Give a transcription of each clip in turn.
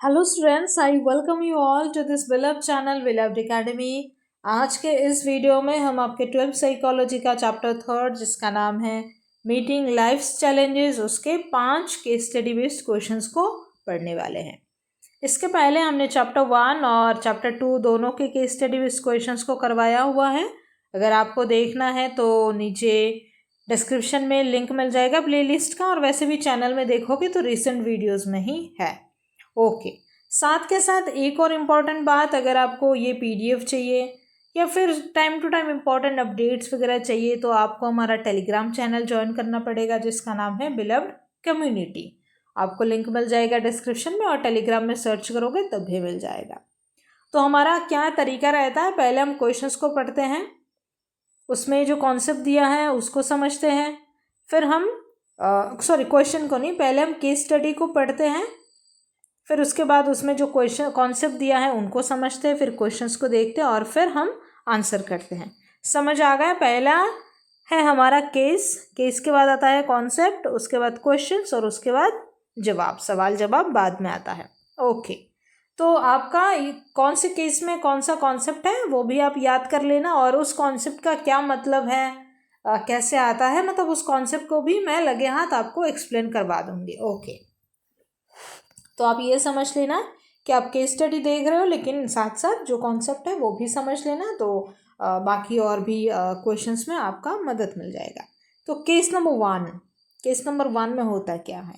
Hello students, I welcome you all to this beloved channel Beloved Academy. आज के इस video में हम आपके 12th साइकोलॉजी का चैप्टर 3 जिसका नाम है मीटिंग लाइफ्स चैलेंजेस उसके 5 केस स्टडी बेस्ड क्वेश्चंस को पढ़ने वाले हैं। इसके पहले हमने चैप्टर 1 और चैप्टर 2 दोनों के केस स्टडी बेस्ड क्वेश्चंस को करवाया हुआ है। अगर आपको देखना है तो नीचे डिस्क्रिप्शन में लिंक मिल जाएगा प्लेलिस्ट का, और वैसे भी चैनल में देखोगे तो रिसेंट वीडियोज़ में ही है। ओके, साथ के साथ एक और इम्पॉर्टेंट बात, अगर आपको ये पीडीएफ चाहिए या फिर time to time important updates वगैरह चाहिए तो आपको हमारा टेलीग्राम चैनल ज्वाइन करना पड़ेगा जिसका नाम है बिलव्ड कम्युनिटी। आपको लिंक मिल जाएगा डिस्क्रिप्शन में, और टेलीग्राम में सर्च करोगे तब भी मिल जाएगा। तो हमारा क्या तरीका रहता है, पहले हम क्वेश्चंस को पढ़ते हैं, उसमें जो कॉन्सेप्ट दिया है उसको समझते हैं, फिर हम क्वेश्चन को नहीं, पहले हम केस स्टडी को पढ़ते हैं, फिर उसके बाद उसमें जो क्वेश्चन कॉन्सेप्ट दिया है उनको समझते हैं, फिर क्वेश्चंस को देखते हैं और फिर हम आंसर करते हैं। समझ आ गया? पहला है हमारा केस के बाद आता है कॉन्सेप्ट, उसके बाद क्वेश्चंस और उसके बाद जवाब, सवाल जवाब बाद में आता है। ओके, तो आपका कौन से केस में कौन सा कॉन्सेप्ट है वो भी आप याद कर लेना, और उस कॉन्सेप्ट का क्या मतलब है, कैसे आता है, मतलब उस कॉन्सेप्ट को भी मैं लगे हाथ आपको एक्सप्लेन करवा दूंगी। ओके, तो आप ये समझ लेना कि आप केस स्टडी देख रहे हो लेकिन साथ साथ जो कॉन्सेप्ट है वो भी समझ लेना, तो बाकी और भी क्वेश्चंस में आपका मदद मिल जाएगा। तो केस नंबर वन में होता क्या है?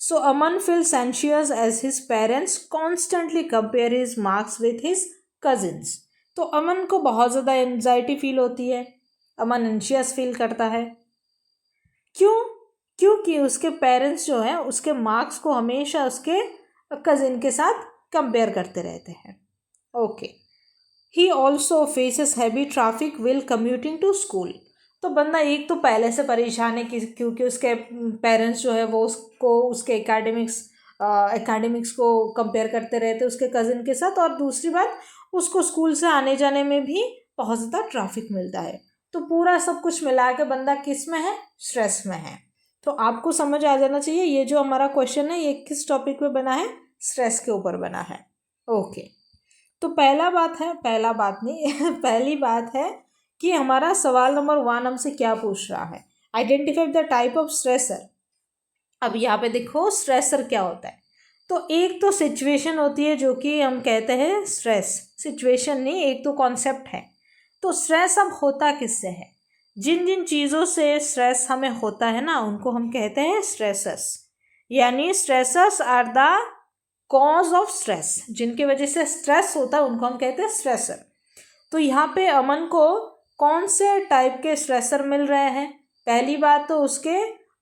सो अमन feels anxious as his parents constantly compare his marks with his cousins। तो अमन को बहुत ज़्यादा एंजाइटी फील होती है, अमन एंशियस फील करता है। क्यों? क्योंकि उसके पेरेंट्स जो हैं उसके मार्क्स को हमेशा उसके कजिन के साथ कंपेयर करते रहते हैं। Okay, he also faces heavy traffic will commuting to school. तो बंदा एक तो पहले से परेशान है क्योंकि उसके पेरेंट्स जो है वो उसको उसके एकेडमिक्स को कंपेयर करते रहते उसके कज़िन के साथ, और दूसरी बात उसको स्कूल से आने जाने में भी बहुत ज़्यादा ट्रैफिक मिलता है। तो पूरा सब कुछ मिला के बंदा किस में है? स्ट्रेस में है। तो आपको समझ आ जाना चाहिए ये जो हमारा क्वेश्चन है ये किस टॉपिक पे बना है? स्ट्रेस के ऊपर बना है। ओके, तो पहला बात नहीं पहली बात है कि हमारा सवाल नंबर 1 हमसे क्या पूछ रहा है? Identify the type of stressor. अब यहाँ पे देखो स्ट्रेसर क्या होता है। तो एक तो सिचुएशन होती है जो कि हम कहते हैं स्ट्रेस, सिचुएशन नहीं, एक तो कॉन्सेप्ट है। तो स्ट्रेस अब होता किससे है? जिन जिन चीज़ों से स्ट्रेस हमें होता है ना उनको हम कहते हैं स्ट्रेसर्स, यानी stressors are the cause of stress. जिनकी वजह से स्ट्रेस होता है उनको हम कहते हैं स्ट्रेसर। तो यहाँ पे अमन को कौन से टाइप के स्ट्रेसर मिल रहे हैं? पहली बात तो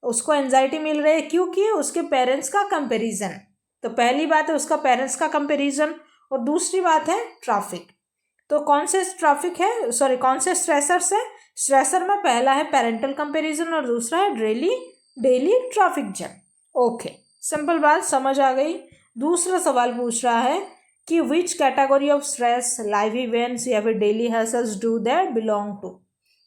उसको एंजाइटी मिल रही है क्योंकि उसके पेरेंट्स का कंपैरिजन। तो पहली बात है उसका पेरेंट्स का कंपैरिजन, और दूसरी बात है ट्रैफिक। तो कौन से स्ट्रेसर्स है? स्ट्रेसर में पहला है पेरेंटल कंपैरिजन और दूसरा है daily traffic jam. Okay, simple बात समझ आ गई। दूसरा सवाल पूछ रहा है कि which category of stress, life events या फिर daily hassles do that belong to.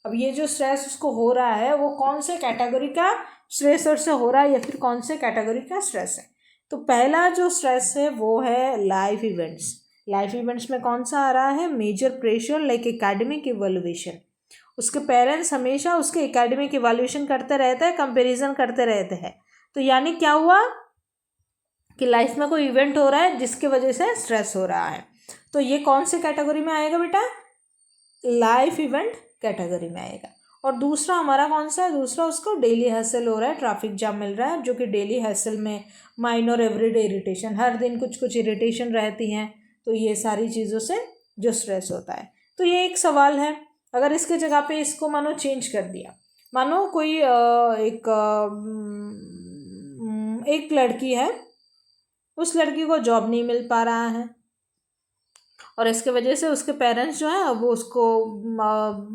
अब ये जो स्ट्रेस उसको हो रहा है वो कौन से कैटेगरी का स्ट्रेसर से हो रहा है या फिर कौन से कैटेगरी का स्ट्रेस है? तो पहला जो स्ट्रेस है वो है लाइफ इवेंट्स। लाइफ इवेंट्स में कौन सा आ रहा है? Major pressure like academic evaluation. उसके पेरेंट्स हमेशा उसके एकेडमिक इवैल्यूएशन करते रहते हैं, कंपैरिजन करते रहते हैं। तो यानी क्या हुआ कि लाइफ में कोई इवेंट हो रहा है जिसकी वजह से स्ट्रेस हो रहा है। तो ये कौन से कैटेगरी में आएगा बेटा? लाइफ इवेंट कैटेगरी में आएगा। और दूसरा हमारा कौन सा है? दूसरा उसको डेली हसल हो रहा है, ट्रैफिक जाम मिल रहा है, जो कि डेली हसल में माइनर एवरीडे इरिटेशन, हर दिन कुछ कुछ इरिटेशन रहती हैं। तो ये सारी चीज़ों से जो स्ट्रेस होता है। तो ये एक सवाल है। अगर इसके जगह पे इसको मानो चेंज कर दिया, मानो कोई एक लड़की है, उस लड़की को जॉब नहीं मिल पा रहा है और इसके वजह से उसके पेरेंट्स जो हैं वो उसको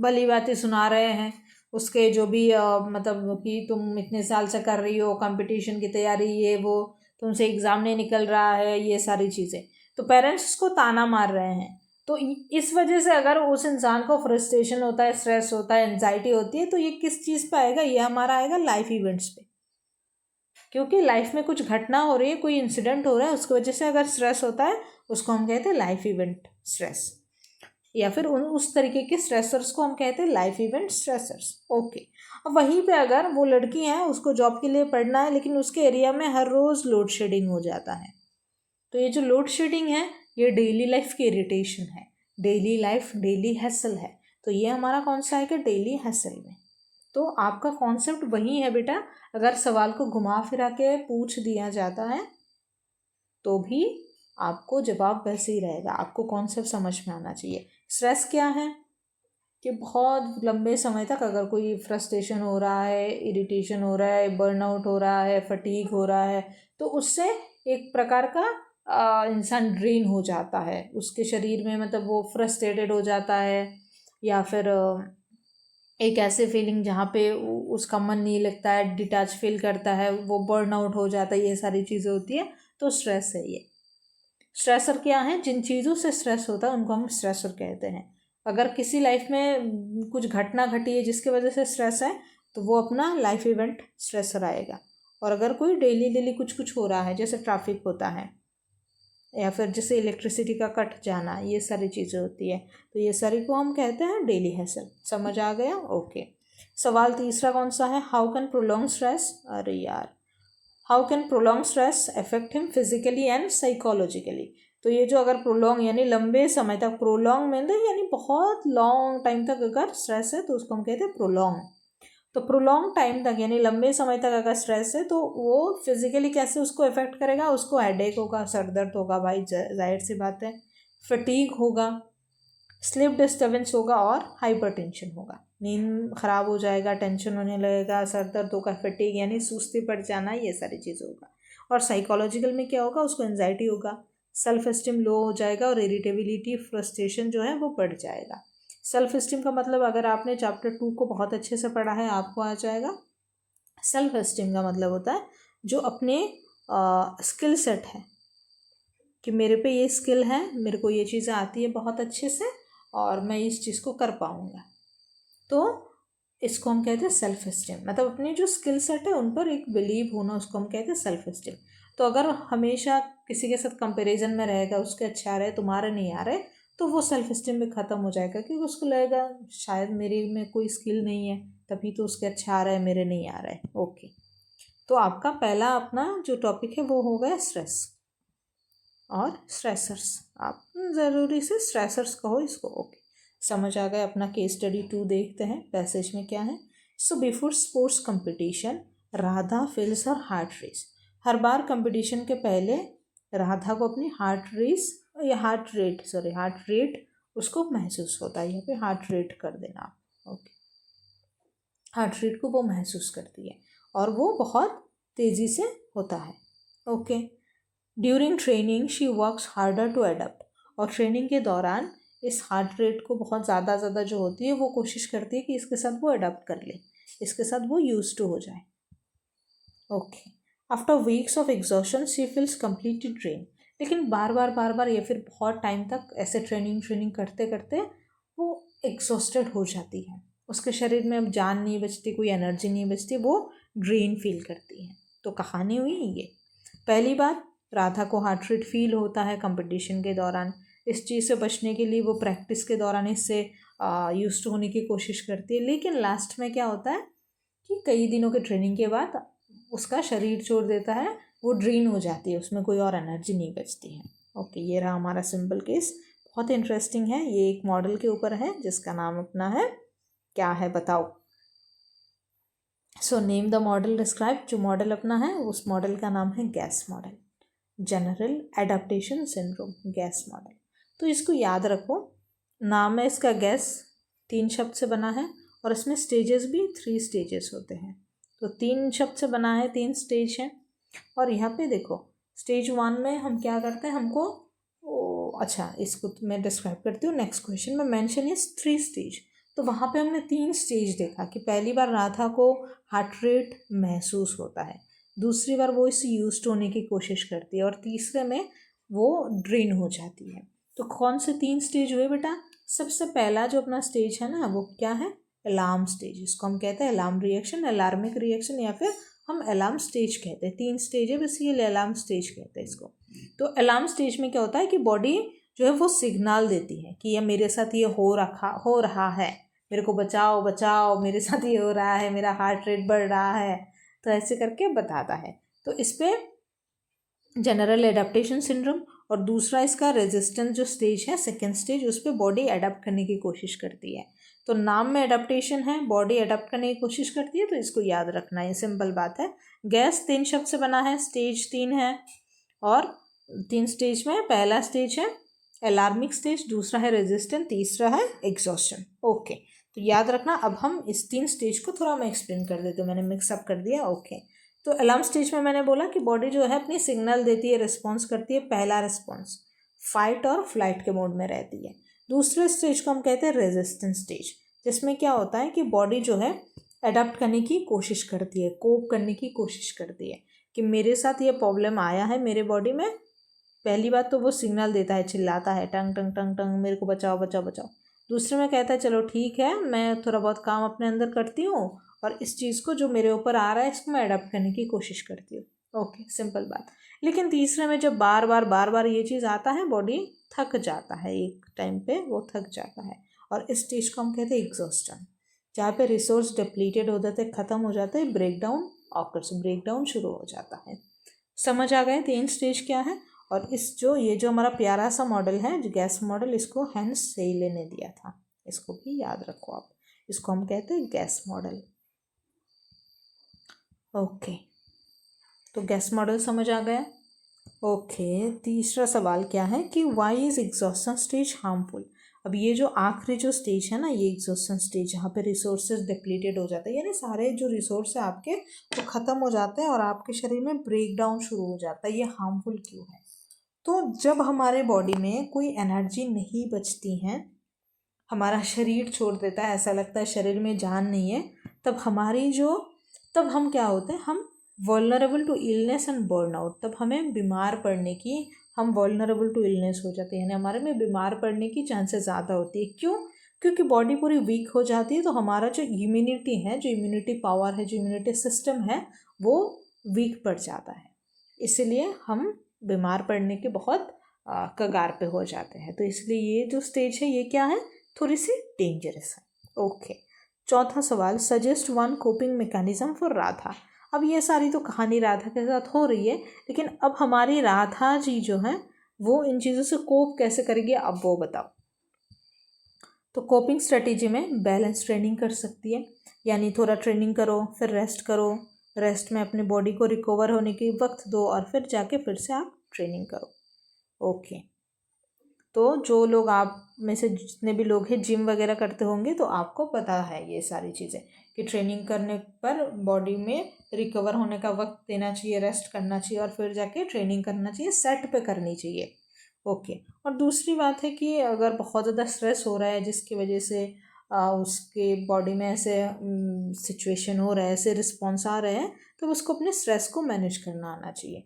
भली बातें सुना रहे हैं, उसके जो भी मतलब कि तुम इतने साल से कर रही हो कंपटीशन की तैयारी, ये वो, तुमसे एग्ज़ाम नहीं निकल रहा है, ये सारी चीज़ें। तो पेरेंट्स उसको ताना मार रहे हैं। तो इस वजह से अगर उस इंसान को फ्रस्ट्रेशन होता है, स्ट्रेस होता है, एंजाइटी होती है, तो ये किस चीज़ पे आएगा? ये हमारा आएगा लाइफ इवेंट्स पे। क्योंकि लाइफ में कुछ घटना हो रही है, कोई इंसिडेंट हो रहा है, उसकी वजह से अगर स्ट्रेस होता है उसको हम कहते हैं लाइफ इवेंट स्ट्रेस, या फिर उस तरीके के स्ट्रेसर्स को हम कहते हैं लाइफ इवेंट स्ट्रेसर्स। ओके, अब वहीं पे अगर वो लड़की है, उसको जॉब के लिए पढ़ना है, लेकिन उसके एरिया में हर रोज़ लोड शेडिंग हो जाता है। तो ये जो लोड शेडिंग है ये डेली लाइफ की इरिटेशन है, डेली लाइफ डेली हैसल है। तो ये हमारा कौन सा है कि डेली हैसल में। तो आपका कॉन्सेप्ट वही है बेटा, अगर सवाल को घुमा फिरा के पूछ दिया जाता है तो भी आपको जवाब वैसे ही रहेगा, आपको कॉन्सेप्ट समझ में आना चाहिए। स्ट्रेस क्या है कि बहुत लंबे समय तक अगर कोई फ्रस्ट्रेशन हो रहा है, इरिटेशन हो रहा है, बर्नआउट हो रहा है, फटीग हो रहा है, तो उससे एक प्रकार का इंसान ड्रेन हो जाता है उसके शरीर में, मतलब वो फ्रस्ट्रेटेड हो जाता है, या फिर एक ऐसे फीलिंग जहाँ पे उसका मन नहीं लगता है, डिटैच फील करता है, वो बर्नआउट हो जाता है, ये सारी चीज़ें होती है। तो स्ट्रेस है ये। स्ट्रेसर क्या है, जिन चीज़ों से स्ट्रेस होता है उनको हम स्ट्रेसर कहते हैं। अगर किसी लाइफ में कुछ घटना घटी है जिसकी वजह से स्ट्रेस है तो वो अपना लाइफ इवेंट स्ट्रेसर आएगा। और अगर कोई डेली डेली कुछ कुछ हो रहा है, जैसे ट्रैफिक होता है या फिर जैसे इलेक्ट्रिसिटी का कट जाना, ये सारी चीज़ें होती है, तो ये सारी को हम कहते हैं डेली हैसल। समझ आ गया? ओके। सवाल तीसरा कौन सा है, हाउ कैन प्रोलॉन्ग स्ट्रेस, अरे यार, how can prolong stress affect him physically and psychologically. तो ये जो अगर प्रोलॉन्ग यानी लंबे समय तक, प्रोलॉन्ग में यानी बहुत लॉन्ग टाइम तक अगर स्ट्रेस है तो उसको हम कहते हैं प्रोलॉन्ग। तो प्रोलॉन्ग टाइम तक यानी लंबे समय तक अगर स्ट्रेस है तो वो फिजिकली कैसे उसको इफेक्ट करेगा, उसको हेडेक होगा, सर दर्द होगा भाई, जाहिर सी बात है, फटीग होगा, स्लीप डिस्टर्बेंस होगा और हाइपरटेंशन होगा, नींद खराब हो जाएगा, टेंशन होने लगेगा, सर दर्द होगा, फटीग यानी सुस्ती पड़ जाना, ये सारी चीज़ें होगा। और साइकोलॉजिकल में क्या होगा, उसको एंजाइटी होगा, सेल्फ एस्टीम लो हो जाएगा और इरिटेबिलिटी फ्रस्ट्रेशन जो है वो बढ़ जाएगा। सेल्फ एस्टीम का मतलब अगर आपने चैप्टर 2 को बहुत अच्छे से पढ़ा है आपको आ जाएगा। सेल्फ एस्टीम का मतलब होता है जो अपने स्किल सेट है कि मेरे पे ये स्किल है, मेरे को ये चीज़ें आती है बहुत अच्छे से और मैं इस चीज़ को कर पाऊँगा, तो इसको हम कहते हैं सेल्फ एस्टीम। मतलब अपनी जो स्किल सेट है उन पर एक बिलीव होना, उसको हम कहते हैं सेल्फ एस्टीम। तो अगर हमेशा किसी के साथ कंपैरिजन में रहेगा, उसके अच्छे आ रहे तुम्हारे नहीं आ रहे, तो वो सेल्फ एस्टीम भी ख़त्म हो जाएगा, क्योंकि उसको लगेगा शायद मेरे में कोई स्किल नहीं है तभी तो उसके अच्छा आ रहा है, मेरे नहीं आ रहा है। ओके, तो आपका पहला अपना जो टॉपिक है वो हो गया स्ट्रेस और स्ट्रेसर्स। आप ज़रूरी से स्ट्रेसर्स कहो इसको। ओके, समझ आ गया। अपना केस स्टडी 2 देखते हैं, पैसेज में क्या है। So before sports competition Radha feels her heart race. हर बार कंपटीशन के पहले राधा को अपनी हार्ट रेट उसको महसूस होता है। यहाँ पे हार्ट रेट कर देना। ओके, हार्ट रेट को वो महसूस करती है और वो बहुत तेज़ी से होता है। Okay, during training she works harder to adapt. और ट्रेनिंग के दौरान इस हार्ट रेट को बहुत ज़्यादा जो होती है वो कोशिश करती है कि इसके साथ वो अडप्ट कर ले, इसके साथ वो यूज टू हो जाए। Okay, after weeks of exhaustion she feels completely drain. लेकिन बार बार या फिर बहुत टाइम तक ऐसे ट्रेनिंग करते करते वो एग्जॉस्टेड हो जाती है, उसके शरीर में अब जान नहीं बचती, कोई एनर्जी नहीं बचती, वो ड्रेन फील करती है। तो कहानी हुई ये। पहली बात, राधा को हार्ट रेट फील होता है कंपटीशन के दौरान। इस चीज़ से बचने के लिए वो प्रैक्टिस के दौरान इससे यूज टू होने की कोशिश करती है, लेकिन लास्ट में क्या होता है कि कई दिनों के ट्रेनिंग के बाद उसका शरीर छोड़ देता है, वो ड्रेन हो जाती है, उसमें कोई और एनर्जी नहीं बचती है। ओके, ये रहा हमारा सिंपल केस, बहुत इंटरेस्टिंग है। ये एक मॉडल के ऊपर है जिसका नाम अपना है, क्या है बताओ। So name the model describe. जो मॉडल अपना है उस मॉडल का नाम है gas model, general adaptation syndrome, gas model. तो इसको याद रखो, नाम है इसका गैस, 3 शब्द से बना है और इसमें स्टेजेस भी 3 स्टेजेस होते हैं। तो 3 शब्द से बना है, 3 स्टेज हैं। और यहाँ पे देखो स्टेज 1 में हम क्या करते हैं, हमको अच्छा इसको मैं डिस्क्राइब करती हूँ। नेक्स्ट क्वेश्चन में मेंशन इज 3 स्टेज। तो वहाँ पे हमने 3 स्टेज देखा कि पहली बार राधा को हार्ट रेट महसूस होता है, दूसरी बार वो इससे यूज्ड होने की कोशिश करती है और तीसरे में वो ड्रेन हो जाती है। तो कौन से 3 स्टेज हुए बेटा? सबसे पहला जो अपना स्टेज है ना वो क्या है, अलार्म स्टेज। इसको हम कहते हैं अलार्म रिएक्शन, अलार्मिक रिएक्शन या फिर हम अलार्म स्टेज कहते हैं। 3 स्टेज है बेसिकली, अलार्म स्टेज कहते हैं इसको। तो अलार्म स्टेज में क्या होता है कि बॉडी जो है वो सिग्नल देती है कि ये मेरे साथ ये हो रहा है, मेरे को बचाओ बचाओ, मेरे साथ ये हो रहा है, मेरा हार्ट रेट बढ़ रहा है, तो ऐसे करके बताता है। तो इस पर जनरल एडाप्टेशन सिंड्रोम, और दूसरा इसका रेजिस्टेंस जो स्टेज है, सेकेंड स्टेज, उस पर बॉडी अडाप्ट करने की कोशिश करती है। तो नाम में अडाप्टेशन है, बॉडी अडाप्ट करने की कोशिश करती है, तो इसको याद रखना, ये सिंपल बात है। गैस 3 शब्द से बना है, स्टेज 3 है, और 3 स्टेज में पहला स्टेज है अलार्मिक स्टेज, दूसरा है रेजिस्टेंट, तीसरा है एग्जॉस्शन। ओके, तो याद रखना। अब हम इस 3 स्टेज को थोड़ा मैं एक्सप्लेन कर देती हूँ, मैंने मिक्सअप कर दिया। ओके, तो अलार्म स्टेज में मैंने बोला कि बॉडी जो है अपनी सिग्नल देती है, रिस्पॉन्स करती है। पहला रिस्पॉन्स फाइट और फ्लाइट के मोड में रहती है। दूसरे स्टेज को हम कहते हैं रेजिस्टेंस स्टेज, जिसमें क्या होता है कि बॉडी जो है अडाप्ट करने की कोशिश करती है, कोप करने की कोशिश करती है कि मेरे साथ ये प्रॉब्लम आया है मेरे बॉडी में। पहली बात तो वो सिग्नल देता है, चिल्लाता है टंग टंग टंग टंग, मेरे को बचाओ बचाओ बचाओ। दूसरे में कहता है चलो ठीक है, मैं थोड़ा बहुत काम अपने अंदर करती हूँ और इस चीज़ को जो मेरे ऊपर आ रहा है इसको मैं अडॉप्ट करने की कोशिश करती हूँ। ओके, सिंपल बात। लेकिन तीसरे में जब बार बार ये चीज़ आता है, बॉडी थक जाता है, एक टाइम पे वो थक जाता है, और इस स्टेज को हम कहते हैं एग्जॉस्टन, जहाँ पे रिसोर्स डिप्लीटेड हो जाते, ख़त्म हो जाते हैं, ब्रेकडाउन ऑकर्स, ब्रेकडाउन शुरू हो जाता है। समझ आ गए 3 स्टेज क्या है। और ये जो हमारा प्यारा सा मॉडल है, जो गैस मॉडल, इसको हेंस सेले ने दिया था, इसको भी याद रखो आप। इसको हम कहते हैं गैस मॉडल। ओके, तो गैस मॉडल समझ आ गया। ओके, तीसरा सवाल क्या है कि why is exhaustion stage harmful. अब ये जो आखिरी जो स्टेज है ना, ये एग्जॉस्शन स्टेज, जहाँ पे रिसोर्सेज डिप्लीटेड हो जाते हैं, यानी सारे जो रिसोर्स है आपके वो ख़त्म हो जाते हैं और आपके शरीर में ब्रेक डाउन शुरू हो जाता है। ये हार्मफुल क्यों है? तो जब हमारे बॉडी में कोई एनर्जी नहीं बचती है, हमारा शरीर छोड़ देता है, ऐसा लगता है शरीर में जान नहीं है, तब हम क्या होते हैं, हम vulnerable to illness and burnout, तब हमें बीमार पड़ने की, हम वल्नरेबल टू इलनेस हो जाते हैं, यानी हमारे में बीमार पड़ने की चांसेस ज़्यादा होती है। क्यों? क्योंकि बॉडी पूरी वीक हो जाती है, तो हमारा जो इम्यूनिटी है, जो इम्यूनिटी पावर है, जो इम्यूनिटी सिस्टम है, वो वीक पड़ जाता है, इसलिए हम बीमार पड़ने के बहुत कगार पे हो जाते हैं। तो इसलिए ये जो स्टेज है, ये क्या है, थोड़ी सी डेंजरस है। ओके, चौथा सवाल, suggest one coping mechanism for Radha. अब ये सारी तो कहानी राधा के साथ हो रही है, लेकिन अब हमारी राधा जी जो है वो इन चीज़ों से कोप कैसे करेगी, अब वो बताओ। तो कोपिंग स्ट्रेटेजी में बैलेंस ट्रेनिंग कर सकती है, यानी थोड़ा ट्रेनिंग करो, फिर रेस्ट करो, रेस्ट में अपने बॉडी को रिकवर होने के वक्त दो, और फिर जाके फिर से आप ट्रेनिंग करो। ओके, तो जो लोग आप में से जितने भी लोग हैं जिम वगैरह करते होंगे, तो आपको पता है ये सारी चीज़ें कि ट्रेनिंग करने पर बॉडी में रिकवर होने का वक्त देना चाहिए, रेस्ट करना चाहिए, और फिर जाके ट्रेनिंग करना चाहिए, सेट पे करनी चाहिए। ओके, और दूसरी बात है कि अगर बहुत ज़्यादा स्ट्रेस हो रहा है जिसकी वजह से उसके बॉडी में ऐसे सिचुएशन हो रहा है, ऐसे रिस्पॉन्स आ रहे हैं, तो उसको अपने स्ट्रेस को मैनेज करना आना चाहिए।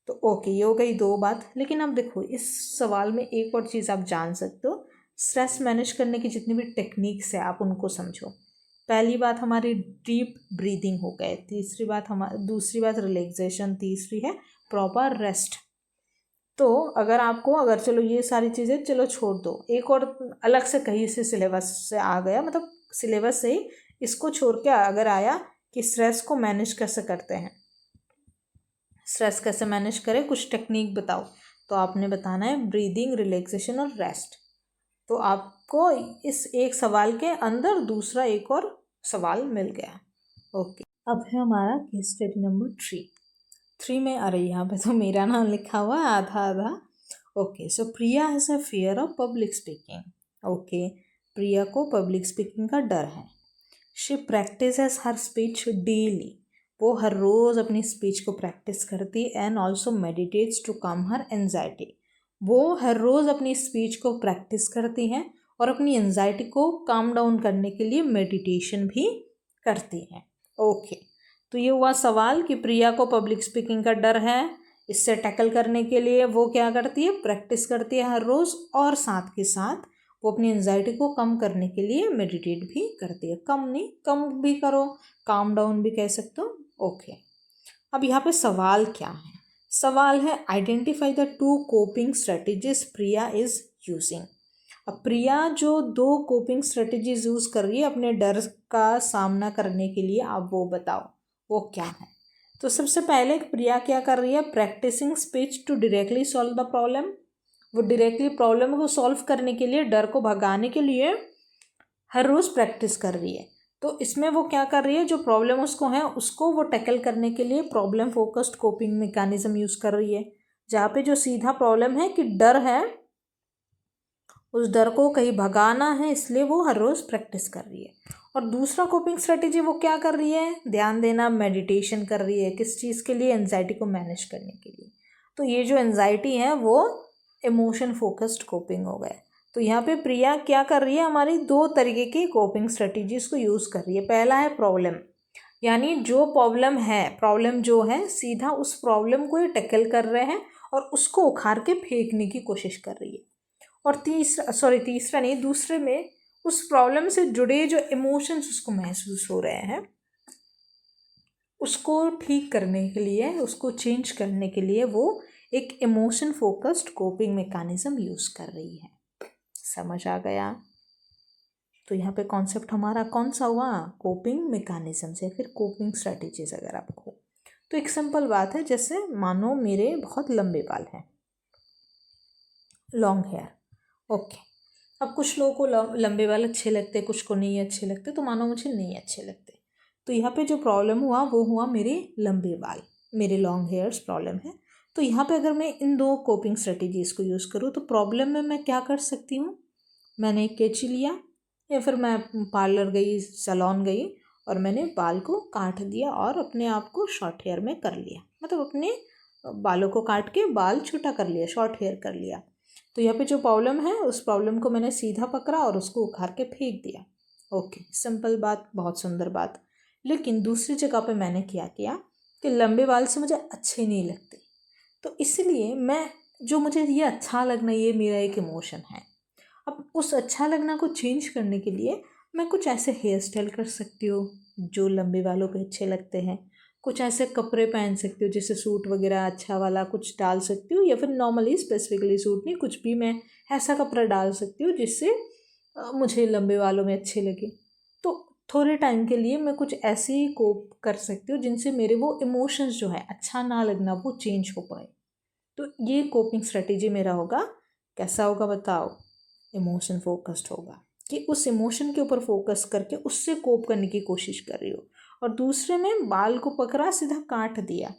तो ओके, ये हो गई 2 बात। लेकिन अब देखो, इस सवाल में एक और चीज़ आप जान सकते हो, स्ट्रेस मैनेज करने की जितनी भी टेक्निक्स है आप उनको समझो। पहली बात हमारी डीप ब्रीदिंग हो गए, दूसरी बात रिलैक्सेशन, तीसरी है प्रॉपर रेस्ट। तो अगर चलो ये सारी चीज़ें चलो छोड़ दो, एक और अलग से कहीं से सिलेबस से आ गया, मतलब सिलेबस से ही इसको छोड़ के अगर आया कि स्ट्रेस को मैनेज कैसे करते हैं, स्ट्रेस कैसे मैनेज करें, कुछ टेक्निक बताओ, तो आपने बताना है ब्रीदिंग, रिलैक्सेशन और रेस्ट। तो आपको इस एक सवाल के अंदर दूसरा एक और सवाल मिल गया। ओके, अब है हमारा केस स्टडी नंबर 3 में, अरे यहाँ पे तो मेरा नाम लिखा हुआ है आधा आधा। Okay, so Priya has a fear of public speaking. Okay, Priya को पब्लिक स्पीकिंग का डर है। She practises her speech daily, वो हर रोज़ अपनी स्पीच को प्रैक्टिस करती, and also meditates to calm her anxiety. वो हर रोज़ अपनी स्पीच को प्रैक्टिस करती हैं और अपनी एनजाइटी को काम डाउन करने के लिए मेडिटेशन भी करती हैं। ओके, तो ये हुआ सवाल कि प्रिया को पब्लिक स्पीकिंग का डर है, इससे टैकल करने के लिए वो क्या करती है, प्रैक्टिस करती है हर रोज़, और साथ के साथ वो अपनी एंजाइटी को कम करने के लिए मेडिटेट भी करती है। कम नहीं, कम भी करो, काम डाउन भी कह सकते हो। ओके, अब यहाँ पे सवाल क्या है? सवाल है identify the 2 coping strategies Priya is using. अब प्रिया जो 2 कोपिंग स्ट्रेटेजीज यूज़ कर रही है अपने डर का सामना करने के लिए, आप वो बताओ वो क्या है। तो सबसे पहले प्रिया क्या कर रही है? Practising speech to directly solve the problem. वो डायरेक्टली प्रॉब्लम को सॉल्व करने के लिए, डर को भगाने के लिए हर रोज़ प्रैक्टिस कर रही है। तो इसमें वो क्या कर रही है? जो प्रॉब्लम उसको है उसको वो टैकल करने के लिए problem focused coping mechanism use कर रही है। जहाँ पे जो सीधा प्रॉब्लम है कि डर है, उस डर को कहीं भगाना है, इसलिए वो हर रोज़ प्रैक्टिस कर रही है। और दूसरा कोपिंग स्ट्रेटेजी वो क्या कर रही है? ध्यान देना, मेडिटेशन कर रही है। किस चीज़ के लिए? एंजाइटी को मैनेज करने के लिए। तो ये जो एंजाइटी है वो इमोशन फोकस्ड कोपिंग हो गए। तो यहाँ पे प्रिया क्या कर रही है? हमारी 2 तरीके की कोपिंग स्ट्रेटेजीज को यूज़ कर रही है। पहला है प्रॉब्लम, यानी जो प्रॉब्लम है, प्रॉब्लम जो है सीधा उस प्रॉब्लम को ये टैकल कर रहे हैं और उसको उखाड़ के फेंकने की कोशिश कर रही है। और तीसरा नहीं, दूसरे में उस प्रॉब्लम से जुड़े जो इमोशंस उसको महसूस हो रहे हैं उसको ठीक करने के लिए, उसको चेंज करने के लिए वो एक emotion focused coping mechanism use कर रही है। समझ आ गया? तो यहाँ पे कॉन्सेप्ट हमारा कौन सा हुआ? कोपिंग मैकेनिज्म से फिर कोपिंग स्ट्रेटेजीज। अगर आपको तो एक सिंपल बात है, जैसे मानो मेरे बहुत लंबे बाल हैं, लॉन्ग हेयर, ओके। अब कुछ लोगों को लंबे बाल अच्छे लगते, कुछ को नहीं अच्छे लगते, तो मानो मुझे नहीं अच्छे लगते। तो यहाँ पे जो प्रॉब्लम हुआ वो हुआ मेरे लंबे बाल, मेरे लॉन्ग हेयर्स प्रॉब्लम है। तो यहाँ पे अगर मैं इन 2 कोपिंग स्ट्रेटेजीज़ को यूज़ करूँ तो प्रॉब्लम में मैं क्या कर सकती हूँ? मैंने एक कैंची लिया या फिर मैं पार्लर गई, सैलून गई और मैंने बाल को काट दिया और अपने आप को शॉर्ट हेयर में कर लिया, मतलब अपने बालों को काट के बाल छोटा कर लिया, शॉर्ट हेयर कर लिया। तो यहाँ पे जो प्रॉब्लम है उस प्रॉब्लम को मैंने सीधा पकड़ा और उसको उखाड़ के फेंक दिया। ओके, सिंपल बात, बहुत सुंदर बात। लेकिन दूसरी जगह पे मैंने क्या किया कि लंबे बाल से मुझे अच्छे नहीं लगते, तो इसलिए मैं, जो मुझे ये अच्छा लगना, ये मेरा एक इमोशन है। अब उस अच्छा लगना को चेंज करने के लिए मैं कुछ ऐसे हेयर स्टाइल कर सकती हूँ जो लंबे बालों पे अच्छे लगते हैं, कुछ ऐसे कपड़े पहन सकती हूँ जैसे सूट वगैरह अच्छा वाला कुछ डाल सकती हूँ, या फिर नॉर्मली स्पेसिफिकली सूट नहीं, कुछ भी मैं ऐसा कपड़ा डाल सकती हूँ जिससे मुझे लंबे बालों में अच्छे लगे। तो थोड़े टाइम के लिए मैं कुछ ऐसे ही कोप कर सकती हूँ जिनसे मेरे वो इमोशंस जो है अच्छा ना लगना वो चेंज हो पाए। तो ये कोपिंग स्ट्रेटेजी मेरा होगा। कैसा होगा बताओ? इमोशन फोकस्ड होगा, कि उस इमोशन के ऊपर फोकस करके उससे कोप करने की कोशिश कर रही हो। और दूसरे में बाल को पकड़ा, सीधा काट दिया,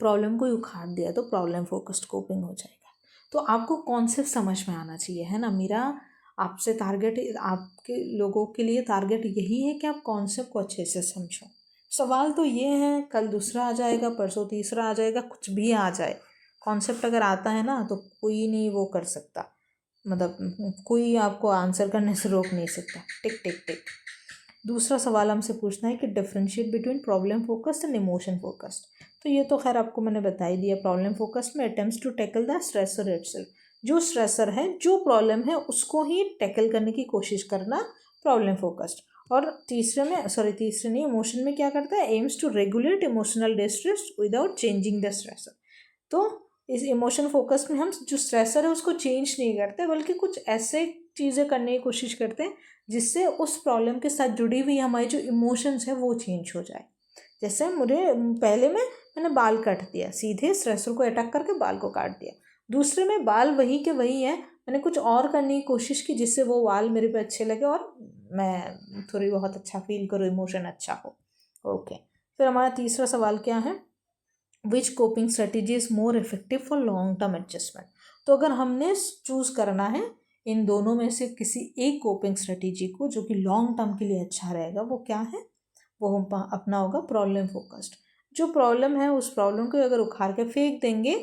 प्रॉब्लम को उखाड़ दिया, तो प्रॉब्लम फोकस्ड कोपिंग हो जाएगा। तो आपको कॉन्सेप्ट समझ में आना चाहिए, है ना। मेरा आपसे टारगेट, आपके लोगों के लिए टारगेट यही है कि आप कॉन्सेप्ट को अच्छे से समझो। सवाल तो ये है, कल दूसरा आ जाएगा, परसों तीसरा आ जाएगा, कुछ भी आ जाए, कॉन्सेप्ट अगर आता है ना तो कोई नहीं वो कर सकता, मतलब कोई आपको आंसर करने से रोक नहीं सकता। टिक टिक टिक। दूसरा सवाल हमसे पूछना है कि differentiate between problem focused and emotion focused. तो ये तो खैर आपको मैंने बता ही दिया। प्रॉब्लम फोकस्ड में attempts to tackle the stressor itself, जो स्ट्रेसर है, जो प्रॉब्लम है उसको ही टैकल करने की कोशिश करना प्रॉब्लम फोकस्ड। और तीसरे नहीं, इमोशन में क्या करता है? Aims to regulate emotional distress without changing the stressor. तो इस इमोशन फोकस में हम जो स्ट्रेसर है उसको चेंज नहीं करते, बल्कि कुछ ऐसे चीज़ें करने की कोशिश करते हैं जिससे उस प्रॉब्लम के साथ जुड़ी हुई हमारी जो इमोशंस है वो चेंज हो जाए। जैसे पहले मैंने बाल काट दिया, सीधे स्ट्रेसर को अटैक करके बाल को काट दिया। दूसरे में बाल वही के वही है, मैंने कुछ और करने की कोशिश की जिससे वो बाल मेरे पे अच्छे लगे और मैं थोड़ी बहुत अच्छा फील करूँ, इमोशन अच्छा हो। ओके, फिर हमारा तीसरा सवाल क्या है? Which coping strategy is more effective for long term adjustment. तो अगर हमने चूज़ करना है इन दोनों में से किसी एक कोपिंग स्ट्रेटेजी को जो कि लॉन्ग टर्म के लिए अच्छा रहेगा, वो क्या है? वो अपना होगा प्रॉब्लम फोकस्ड। जो प्रॉब्लम है उस प्रॉब्लम को अगर उखाड़ के फेंक देंगे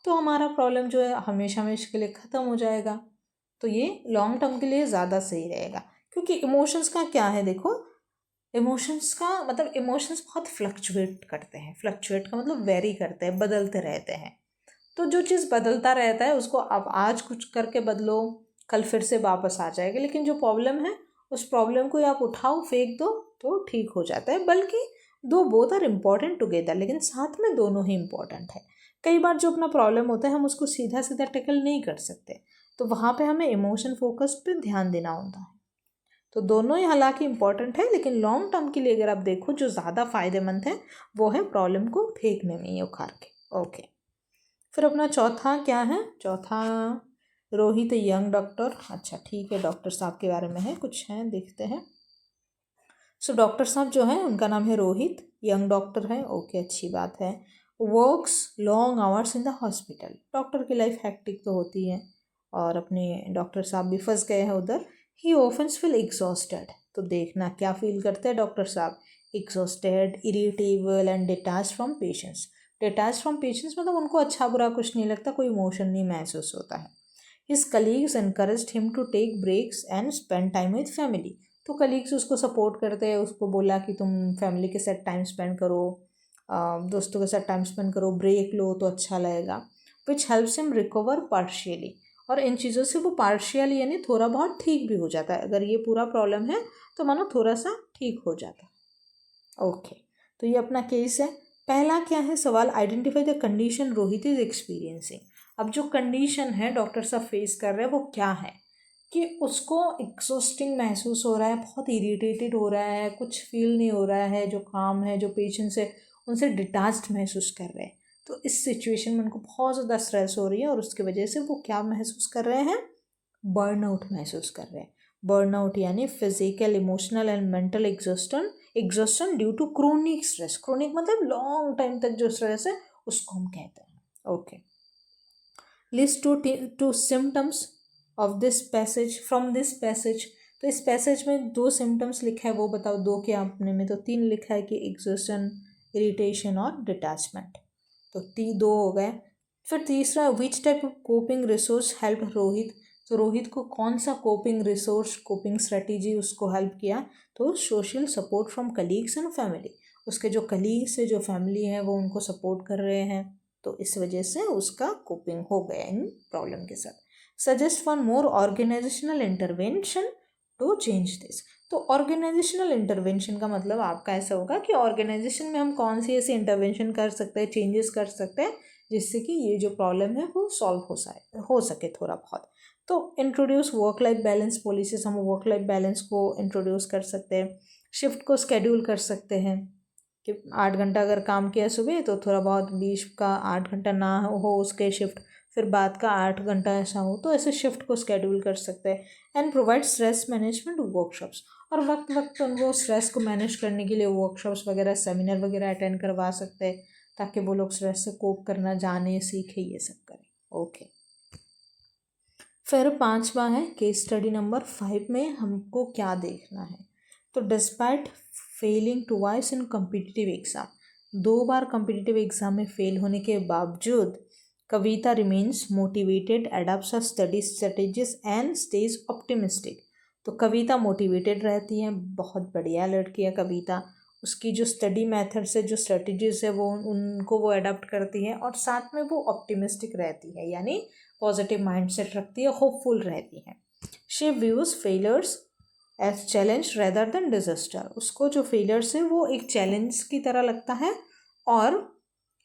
तो हमारा प्रॉब्लम जो है हमेशा हमेशा के लिए ख़त्म हो जाएगा। तो ये लॉन्ग टर्म के लिए ज़्यादा सही रहेगा, क्योंकि इमोशंस का क्या है, देखो, इमोशंस का मतलब इमोशंस बहुत फ्लक्चुएट करते हैं। फ्लक्चुएट का मतलब वेरी करते हैं, बदलते रहते हैं। तो जो चीज़ बदलता रहता है उसको आप आज कुछ करके बदलो, कल फिर से वापस आ जाएगा। लेकिन जो प्रॉब्लम है उस प्रॉब्लम को आप उठाओ, फेंक दो तो ठीक हो जाता है। बल्कि दो बोथ आर इम्पॉर्टेंट टुगेदर, लेकिन साथ में दोनों ही इम्पॉर्टेंट है। कई बार जो अपना प्रॉब्लम होता है हम उसको सीधा सीधा टैकल नहीं कर सकते, तो वहाँ पे हमें इमोशन फोकस पे ध्यान देना होता है। तो दोनों ही हालांकि इम्पॉर्टेंट है, लेकिन लॉन्ग टर्म के लिए अगर आप देखो जो ज़्यादा फायदेमंद है वो है प्रॉब्लम को फेंकने में ही उखाड़ के। ओके, फिर अपना चौथा क्या है? चौथा रोहित यंग डॉक्टर। अच्छा ठीक है, डॉक्टर साहब के बारे में है, कुछ हैं देखते हैं। सो डॉक्टर साहब जो है उनका नाम है रोहित, यंग डॉक्टर है। ओके, अच्छी बात है। Works long hours in the hospital. Doctor की लाइफ हैक्टिक तो होती है और अपने डॉक्टर साहब भी फंस गए हैं उधर। ही ऑफन फील एग्जॉस्टेड। तो देखना क्या फील करते हैं डॉक्टर साहब? Exhausted, irritable and detach from patients. Detach from patients मतलब उनको अच्छा बुरा कुछ नहीं लगता, कोई इमोशन नहीं महसूस होता है। His colleagues encouraged him to take breaks and spend time with family. तो कलीग्स उसको सपोर्ट करते हैं, उसको बोला कि तुम फैमिली के साथ टाइम स्पेंड करो, दोस्तों के साथ टाइम स्पेंड करो, ब्रेक लो तो अच्छा लगेगा। Which helps him recover partially. और इन चीज़ों से वो पार्शियली यानी थोड़ा बहुत ठीक भी हो जाता है। अगर ये पूरा प्रॉब्लम है तो मानो थोड़ा सा ठीक हो जाता है। ओके, तो ये अपना केस है। पहला क्या है सवाल? Identify the condition Rohit is experiencing. अब जो कंडीशन है डॉक्टर साहब फेस कर रहे हैं वो क्या है? कि उसको एग्जॉस्टिंग महसूस हो रहा है, बहुत इरिटेटेड हो रहा है, कुछ फील नहीं हो रहा है, जो काम है जो पेशेंट्स है उनसे डिटैच्ड महसूस कर रहे हैं। तो इस सिचुएशन में उनको बहुत ज़्यादा स्ट्रेस हो रही है और उसकी वजह से वो क्या महसूस कर रहे हैं? बर्नआउट महसूस कर रहे हैं। बर्नआउट यानी physical, emotional and mental exhaustion due to chronic stress. Chronic मतलब लॉन्ग टाइम तक जो स्ट्रेस है उसको हम कहते हैं। Okay, list two symptoms of this passage from this passage. तो इस पैसेज में 2 सिम्टम्स लिखा है, वो बताओ 2 क्या अपने में? तो 3 लिखा है कि एग्जॉस्शन, इरिटेशन और डिटैचमेंट। तो 2 हो गए। फिर तीसरा, which type of coping resource help Rohit. तो रोहित को कौन सा कोपिंग रिसोर्स, कोपिंग स्ट्रेटेजी उसको हेल्प किया? तो social support from colleagues and family. उसके जो कलीग्स है, जो फैमिली है वो उनको सपोर्ट कर रहे हैं, तो इस वजह से उसका कोपिंग हो गया इन प्रॉब्लम के साथ। Suggest four more organisational intervention to change this. तो ऑर्गेनाइजेशनल इंटरवेंशन का मतलब आपका ऐसा होगा कि ऑर्गेनाइजेशन में हम कौन सी ऐसी इंटरवेंशन कर सकते हैं, चेंजेस कर सकते हैं जिससे कि ये जो प्रॉब्लम है वो सॉल्व हो सके थोड़ा बहुत। तो introduce work life balance policies. हम वर्क लाइफ बैलेंस को इंट्रोड्यूस कर सकते हैं। शिफ्ट को स्केड्यूल कर सकते हैं कि 8 घंटा अगर काम किया सुबह तो थोड़ा बहुत 20 का 8 घंटा ना हो उसके शिफ्ट, फिर बाद का 8 घंटा ऐसा हो, तो ऐसे शिफ्ट को स्केड्यूल कर सकते हैं। And provide stress management workshops. और वक्त वक्त उनको स्ट्रेस को मैनेज करने के लिए वर्कशॉप्स वगैरह, सेमिनार वगैरह अटेंड करवा सकते हैं ताकि वो लोग स्ट्रेस से कोप करना जाने, सीखे, ये सब करें। ओके, फिर 5वां है केस स्टडी नंबर 5 में हमको क्या देखना है? तो despite failing twice in competitive exam. 2 बार कॉम्पिटिटिव एग्ज़ाम में फेल होने के बावजूद Kavita remains motivated, adopts her study strategies and stays optimistic. तो कविता मोटिवेटेड रहती है, बहुत बढ़िया लड़की है कविता। उसकी जो स्टडी मेथड्स है, जो स्ट्रेटजीज है वो उनको वो अडॉप्ट करती है और साथ में वो ऑप्टिमिस्टिक रहती है, यानी पॉजिटिव माइंडसेट रखती है, होपफुल रहती है। She views failures as challenge rather than disaster. उसको जो फेलियर्स है वो एक चैलेंज की तरह लगता है और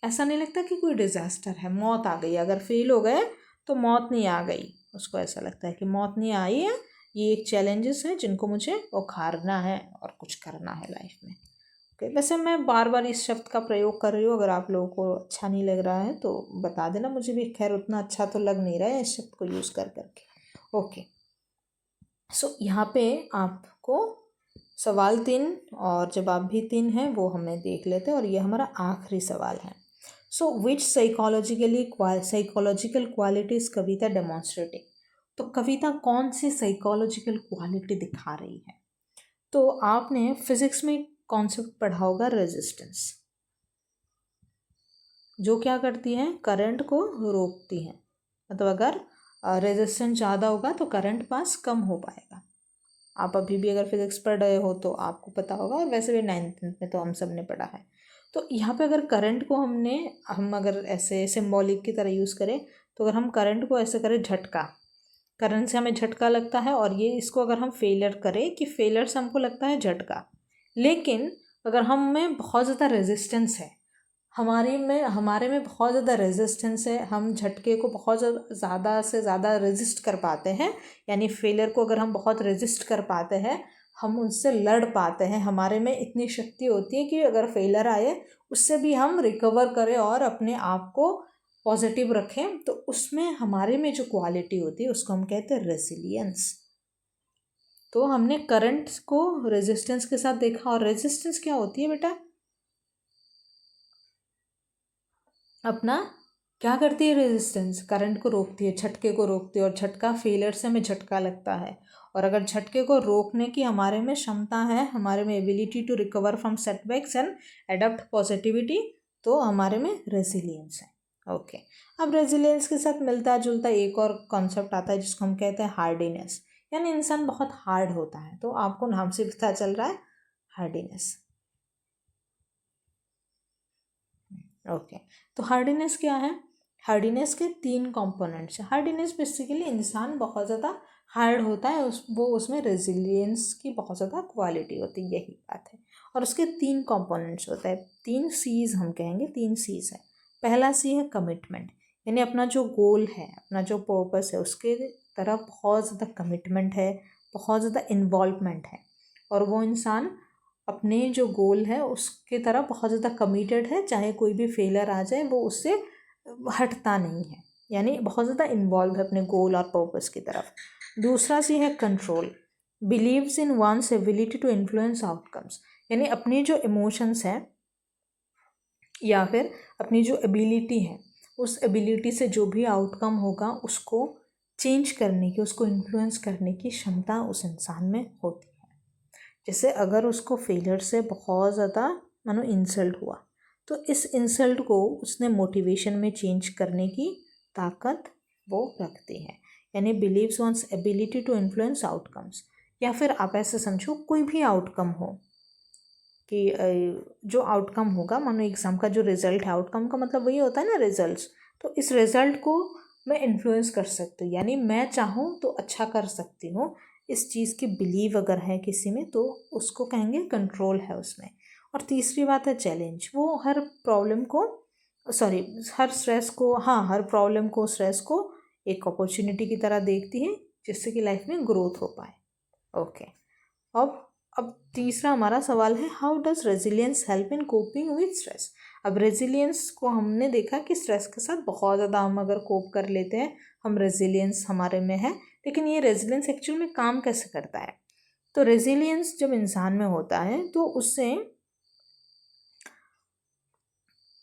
ऐसा नहीं लगता कि कोई डिजास्टर है, मौत आ गई। अगर फेल हो गए तो मौत नहीं आ गई, उसको ऐसा लगता है कि मौत नहीं आई है, ये एक चैलेंजेस है जिनको मुझे उखाड़ना है और कुछ करना है लाइफ में। वैसे मैं बार बार इस शब्द का प्रयोग कर रही हूँ, अगर आप लोगों को अच्छा नहीं लग रहा है तो बता देना, मुझे भी खैर उतना अच्छा तो लग नहीं रहा है इस शब्द को यूज़ कर करके। ओके, सो यहाँ पे आपको सवाल 3 और जवाब भी 3 है, वो हमें देख लेते हैं और ये हमारा आखिरी सवाल है। सो विच साइकोलॉजिकल क्वालिटीज कविता डेमोन्स्ट्रेटिंग। तो कविता कौन सी साइकोलॉजिकल क्वालिटी दिखा रही है? तो आपने फिजिक्स में कॉन्सेप्ट पढ़ा होगा, रेजिस्टेंस, जो क्या करती है? करंट को रोकती है। मतलब अगर रेजिस्टेंस ज़्यादा होगा तो करंट पास कम हो पाएगा। आप अभी भी अगर फिजिक्स पढ़ रहे हो तो आपको पता होगा, और वैसे भी 9th में तो हम सब ने पढ़ा है। तो यहाँ पे अगर करंट को हम अगर ऐसे सिंबॉलिक की तरह यूज़ करें, तो अगर हम करंट को ऐसे करें झटका, करंट से हमें झटका लगता है, और ये इसको अगर हम फेलियर करें कि फेलियर से हमको लगता है झटका, लेकिन अगर हम में बहुत ज़्यादा रेजिस्टेंस है, हमारे में बहुत ज़्यादा रेजिस्टेंस है, हम झटके को बहुत ज़्यादा से ज़्यादा रेजिस्ट कर पाते हैं, यानी फेलियर को अगर हम बहुत रेजिस्ट कर पाते हैं, हम उनसे लड़ पाते हैं, हमारे में इतनी शक्ति होती है कि अगर फेलियर आए उससे भी हम रिकवर करें और अपने आप को पॉजिटिव रखें, तो उसमें हमारे में जो क्वालिटी होती है उसको हम कहते हैं रेजिलियंस। तो हमने करंट को रेजिस्टेंस के साथ देखा, और रेजिस्टेंस क्या होती है बेटा? अपना क्या करती है रेजिस्टेंस? करंट को रोकती है, झटके को रोकती है, और झटका फेलियर से हमें झटका लगता है, और अगर झटके को रोकने की हमारे में क्षमता है, हमारे में ability to recover from setbacks and adopt positivity, तो हमारे में रेजिलियंस है। ओके, अब रेजिलियंस के साथ मिलता जुलता एक और कॉन्सेप्ट आता है जिसको हम कहते हैं हार्डीनेस, यानी इंसान बहुत हार्ड होता है। तो आपको नाम से पता चल रहा है हार्डीनेस। ओके, तो हार्डीनेस क्या है? हार्डीनेस के 3 कंपोनेंट्स हैं। हार्डीनेस बेसिकली इंसान बहुत ज़्यादा हार्ड होता है, उसमें रेजिलियंस की बहुत ज़्यादा क्वालिटी होती है, यही बात है। और उसके 3 कंपोनेंट्स होते हैं, 3 सीज हम कहेंगे, 3 सीज है। पहला सी है कमिटमेंट, यानी अपना जो गोल है, अपना जो पर्पस है, उसके तरफ बहुत ज़्यादा कमिटमेंट है, बहुत ज़्यादा इन्वॉल्वमेंट है, और वो इंसान अपने जो गोल है उसके तरफ बहुत ज़्यादा कमिटेड है, चाहे कोई भी फेलियर आ जाए वो उससे हटता नहीं है, यानी बहुत ज़्यादा इन्वॉल्व है अपने गोल और पर्पस की तरफ। दूसरा सी है control, believes in one's ability to influence outcomes, यानी अपनी जो इमोशंस है या फिर अपनी जो एबिलिटी है, उस एबिलिटी से जो भी आउटकम होगा उसको चेंज करने की, उसको इन्फ्लुएंस करने की क्षमता उस इंसान में होती है। जैसे अगर उसको फेलियर से बहुत ज़्यादा मानो इंसल्ट हुआ, तो इस इंसल्ट को उसने मोटिवेशन में चेंज करने की ताकत वो रखती है, यानी believes one's ability to influence outcomes. या फिर आप ऐसे समझो, कोई भी आउटकम हो कि जो आउटकम होगा, मानो एग्ज़ाम का जो रिज़ल्ट है, आउटकम का मतलब वही होता है ना, रिजल्ट्स, तो इस रिज़ल्ट को मैं इन्फ्लुएंस कर सकती हूँ, यानी मैं चाहूँ तो अच्छा कर सकती हूँ। इस चीज़ की बिलीव अगर है किसी में तो उसको कहेंगे कंट्रोल है उसमें। और तीसरी बात है चैलेंज, वो हर प्रॉब्लम को हर स्ट्रेस को, हाँ, हर प्रॉब्लम को, स्ट्रेस को एक अपॉर्चुनिटी की तरह देखती है, जिससे कि लाइफ में ग्रोथ हो पाए। ओके, अब तीसरा हमारा सवाल है, how does resilience help in coping with stress? अब रेजिलियंस को हमने देखा कि स्ट्रेस के साथ बहुत ज़्यादा हम अगर कोप कर लेते हैं, हम रेजिलियंस हमारे में है, लेकिन ये रेजिलियंस एक्चुअल में काम कैसे करता है? तो रेजिलियंस जब इंसान में होता है तो उससे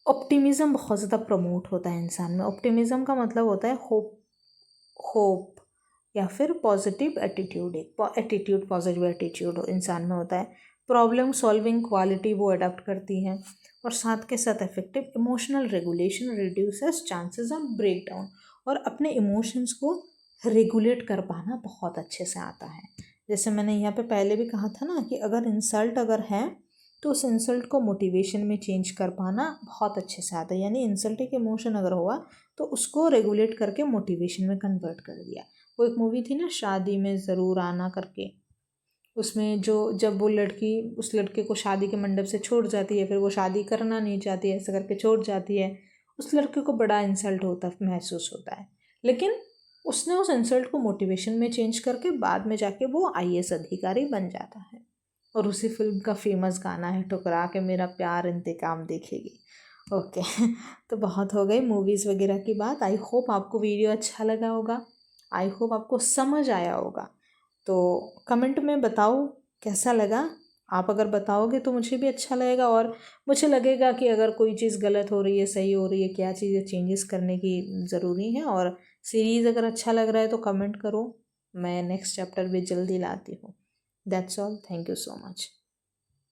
ऑप्टिमिज्म बहुत ज़्यादा प्रमोट होता है इंसान में। ऑप्टिमिज्म का मतलब होता है होप या फिर पॉजिटिव एटीट्यूड, एक पॉजिटिव एटीट्यूड इंसान में होता है। प्रॉब्लम सॉल्विंग क्वालिटी वो अडॉप्ट करती हैं, और साथ के साथ effective emotional regulation reduces chances of breakdown, और अपने इमोशंस को रेगुलेट कर पाना बहुत अच्छे से आता है। जैसे मैंने यहाँ पे पहले भी कहा था ना कि अगर इंसल्ट अगर है तो उस इंसल्ट को मोटिवेशन में चेंज कर पाना बहुत अच्छे से आता है, यानी इंसल्ट एक इमोशन अगर हुआ तो उसको रेगुलेट करके मोटिवेशन में कन्वर्ट कर दिया। वो एक मूवी थी ना, शादी में ज़रूर आना करके, उसमें जब वो लड़की उस लड़के को शादी के मंडप से छोड़ जाती है, फिर वो शादी करना नहीं चाहती है, ऐसे करके छोड़ जाती है, उस लड़के को बड़ा इंसल्ट महसूस होता है, लेकिन उसने उस इंसल्ट को मोटिवेशन में चेंज करके बाद में जाके वो IAS अधिकारी बन जाता है। और उसी फिल्म का फेमस गाना है, ठुकरा के मेरा प्यार इंतकाम देखेगी। ओके तो बहुत हो गई मूवीज़ वगैरह की बात। आई होप आपको वीडियो अच्छा लगा होगा, आई होप आपको समझ आया होगा। तो कमेंट में बताओ कैसा लगा। आप अगर बताओगे तो मुझे भी अच्छा लगेगा, और मुझे लगेगा कि अगर कोई चीज़ गलत हो रही है, सही हो रही है, क्या चीज़ें चेंजेस करने की ज़रूरी है। और सीरीज़ अगर अच्छा लग रहा है तो कमेंट करो, मैं नेक्स्ट चैप्टर भी जल्दी लाती हूँ। That's all, thank you so much.